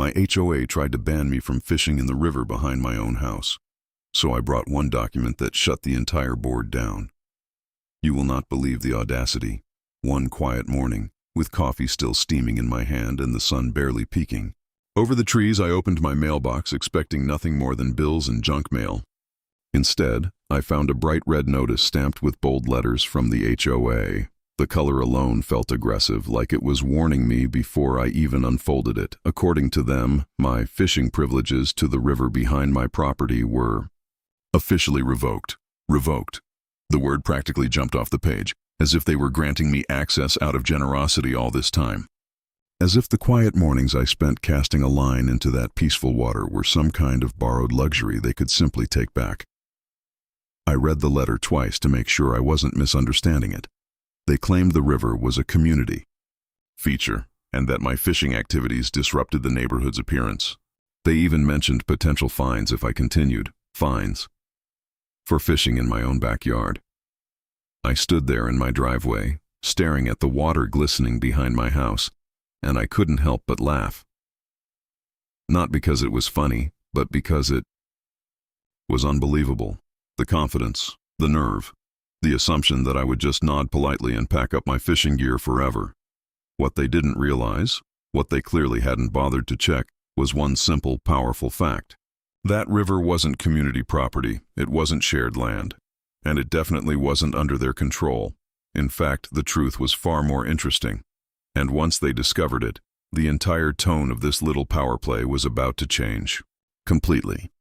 My HOA tried to ban me from fishing in the river behind my own house, so I brought one document that shut the entire board down. You will not believe the audacity. One quiet morning, with coffee still steaming in my hand and the sun barely peeking. Over the trees, I opened my mailbox expecting nothing more than bills and junk mail. Instead, I found a bright red notice stamped with bold letters from the HOA. The color alone felt aggressive, like it was warning me before I even unfolded it. According to them, my fishing privileges to the river behind my property were officially revoked. Revoked. The word practically jumped off the page, as if they were granting me access out of generosity all this time. As if the quiet mornings I spent casting a line into that peaceful water were some kind of borrowed luxury they could simply take back. I read the letter twice to make sure I wasn't misunderstanding it. They claimed the river was a community feature and that my fishing activities disrupted the neighborhood's appearance. They even mentioned potential fines if I continued. Fines for fishing in my own backyard. I stood there in my driveway, staring at the water glistening behind my house, and I couldn't help but laugh. Not because it was funny, but because it was unbelievable. The confidence, the nerve, the assumption that I would just nod politely and pack up my fishing gear forever. What they didn't realize, what they clearly hadn't bothered to check, was one simple, powerful fact. That river wasn't community property, it wasn't shared land, and it definitely wasn't under their control. In fact, the truth was far more interesting. And once they discovered it, the entire tone of this little power play was about to change. Completely.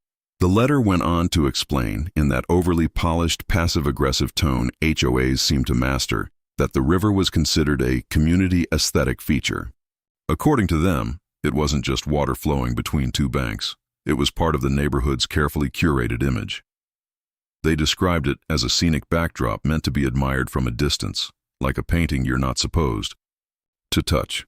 The letter went on to explain, in that overly polished, passive-aggressive tone HOAs seem to master, that the river was considered a community aesthetic feature. According to them, it wasn't just water flowing between two banks. It was part of the neighborhood's carefully curated image. They described it as a scenic backdrop meant to be admired from a distance, like a painting you're not supposed to touch.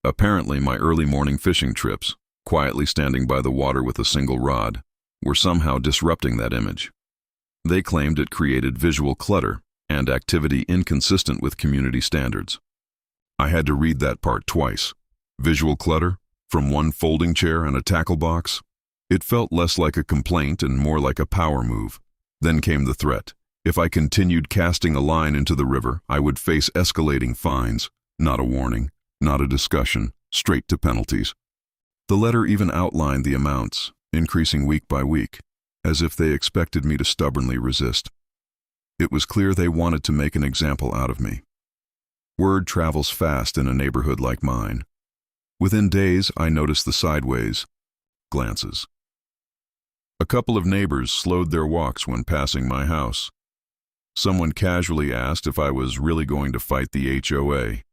Apparently, my early morning fishing trips, quietly standing by the water with a single rod, were somehow disrupting that image. They claimed it created visual clutter and activity inconsistent with community standards. I had to read that part twice. Visual clutter? From one folding chair and a tackle box? It felt less like a complaint and more like a power move. Then came the threat. If I continued casting a line into the river, I would face escalating fines. Not a warning, not a discussion, straight to penalties. The letter even outlined the amounts, increasing week by week, as if they expected me to stubbornly resist. It was clear they wanted to make an example out of me. Word travels fast in a neighborhood like mine. Within days, I noticed the sideways glances. A couple of neighbors slowed their walks when passing my house. Someone casually asked if I was really going to fight the HOA.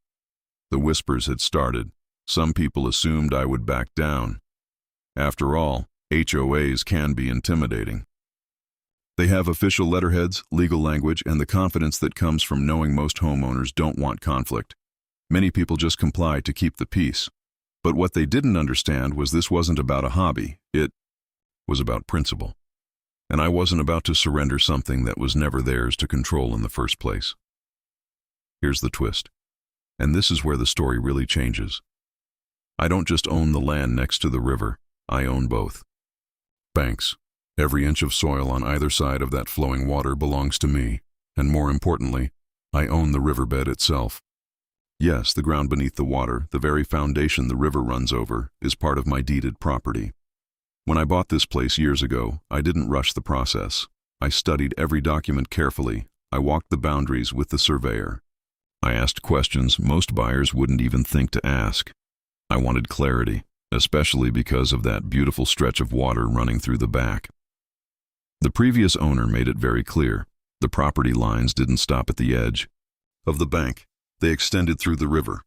The whispers had started. Some people assumed I would back down. After all, HOAs can be intimidating. They have official letterheads, legal language, and the confidence that comes from knowing most homeowners don't want conflict. Many people just comply to keep the peace. But what they didn't understand was this wasn't about a hobby. It was about principle. And I wasn't about to surrender something that was never theirs to control in the first place. Here's the twist. And this is where the story really changes. I don't just own the land next to the river, I own both banks. Every inch of soil on either side of that flowing water belongs to me, and more importantly, I own the riverbed itself. Yes, the ground beneath the water, the very foundation the river runs over, is part of my deeded property. When I bought this place years ago, I didn't rush the process. I studied every document carefully. I walked the boundaries with the surveyor. I asked questions most buyers wouldn't even think to ask. I wanted clarity, especially because of that beautiful stretch of water running through the back. The previous owner made it very clear. The property lines didn't stop at the edge of the bank. They extended through the river.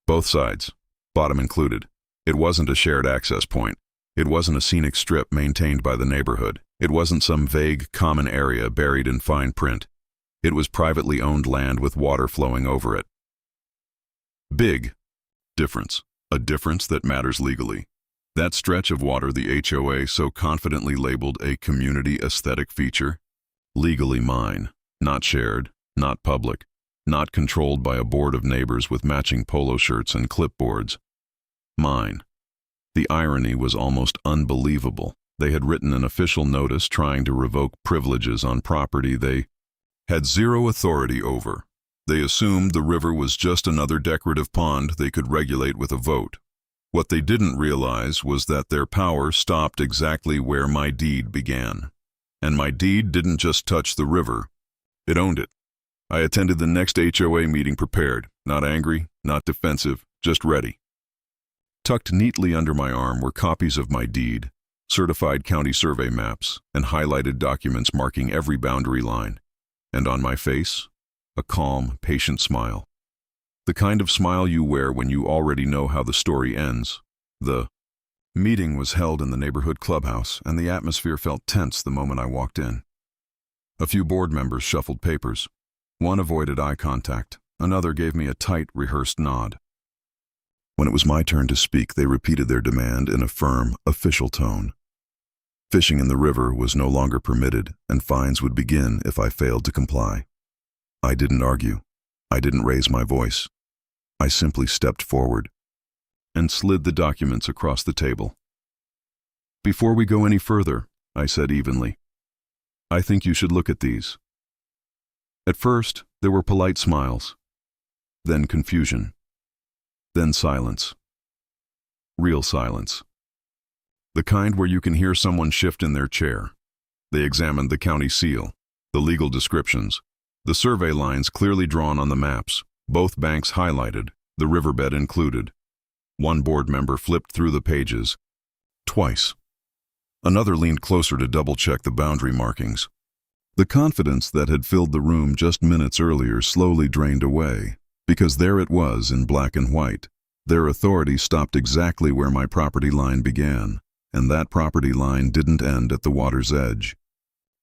Both sides, bottom included. It wasn't a shared access point. It wasn't a scenic strip maintained by the neighborhood. It wasn't some vague common area buried in fine print. It was privately owned land with water flowing over it. Big difference. A difference that matters legally. That stretch of water the HOA so confidently labeled a community aesthetic feature, legally mine, not shared, not public, not controlled by a board of neighbors with matching polo shirts and clipboards. Mine. The irony was almost unbelievable. They had written an official notice trying to revoke privileges on property they had zero authority over. They assumed the river was just another decorative pond they could regulate with a vote. What they didn't realize was that their power stopped exactly where my deed began. And my deed didn't just touch the river, it owned it. I attended the next HOA meeting prepared, not angry, not defensive, just ready. Tucked neatly under my arm were copies of my deed, certified county survey maps, and highlighted documents marking every boundary line. And on my face, a calm, patient smile. The kind of smile you wear when you already know how the story ends. The meeting was held in the neighborhood clubhouse, and the atmosphere felt tense the moment I walked in. A few board members shuffled papers. One avoided eye contact. Another gave me a tight, rehearsed nod. When it was my turn to speak, they repeated their demand in a firm, official tone. Fishing in the river was no longer permitted, and fines would begin if I failed to comply. I didn't argue. I didn't raise my voice. I simply stepped forward and slid the documents across the table. Before we go any further, I said evenly, I think you should look at these. At first, there were polite smiles, then confusion, then silence. Real silence. The kind where you can hear someone shift in their chair. They examined the county seal, the legal descriptions, the survey lines clearly drawn on the maps, both banks highlighted, the riverbed included. One board member flipped through the pages twice. Another leaned closer to double-check the boundary markings. The confidence that had filled the room just minutes earlier slowly drained away, because there it was in black and white. Their authority stopped exactly where my property line began, and that property line didn't end at the water's edge.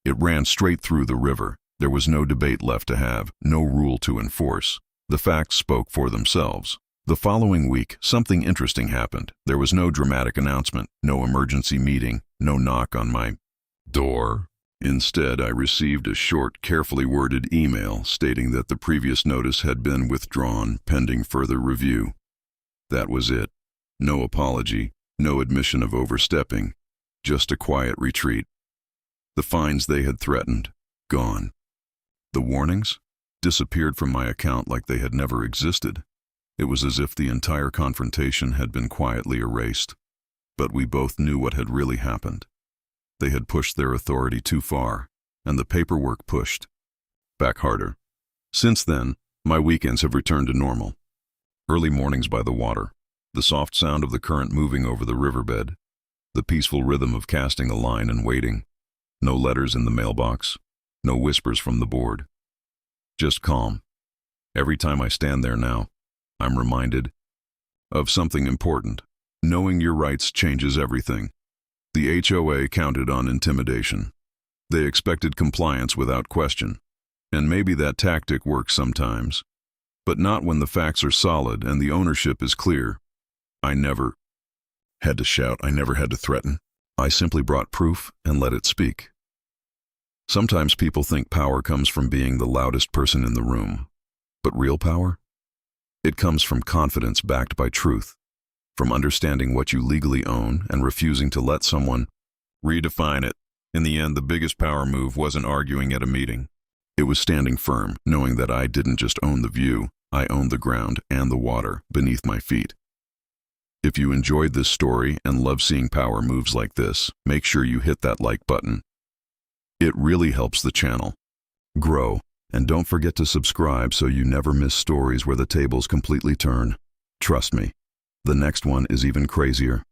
It ran straight through the river. There was no debate left to have, no rule to enforce. The facts spoke for themselves. The following week, something interesting happened. There was no dramatic announcement, no emergency meeting, no knock on my door. Instead, I received a short, carefully worded email stating that the previous notice had been withdrawn pending further review. That was it. No apology, no admission of overstepping, just a quiet retreat. The fines they had threatened, gone. The warnings disappeared from my account like they had never existed. It was as if the entire confrontation had been quietly erased. But we both knew what had really happened. They had pushed their authority too far, and the paperwork pushed back harder. Since then, my weekends have returned to normal. Early mornings by the water, the soft sound of the current moving over the riverbed, the peaceful rhythm of casting a line and waiting. No letters in the mailbox, no whispers from the board. Just calm. Every time I stand there now, I'm reminded of something important. Knowing your rights changes everything. The HOA counted on intimidation. They expected compliance without question. And maybe that tactic works sometimes, but not when the facts are solid and the ownership is clear. I never had to shout. I never had to threaten. I simply brought proof and let it speak. Sometimes people think power comes from being the loudest person in the room. But real power? It comes from confidence backed by truth, from understanding what you legally own and refusing to let someone redefine it. In the end, the biggest power move wasn't arguing at a meeting. It was standing firm, knowing that I didn't just own the view, I owned the ground and the water beneath my feet. If you enjoyed this story and love seeing power moves like this, make sure you hit that like button. It really helps the channel grow. And don't forget to subscribe so you never miss stories where the tables completely turn. Trust me, the next one is even crazier.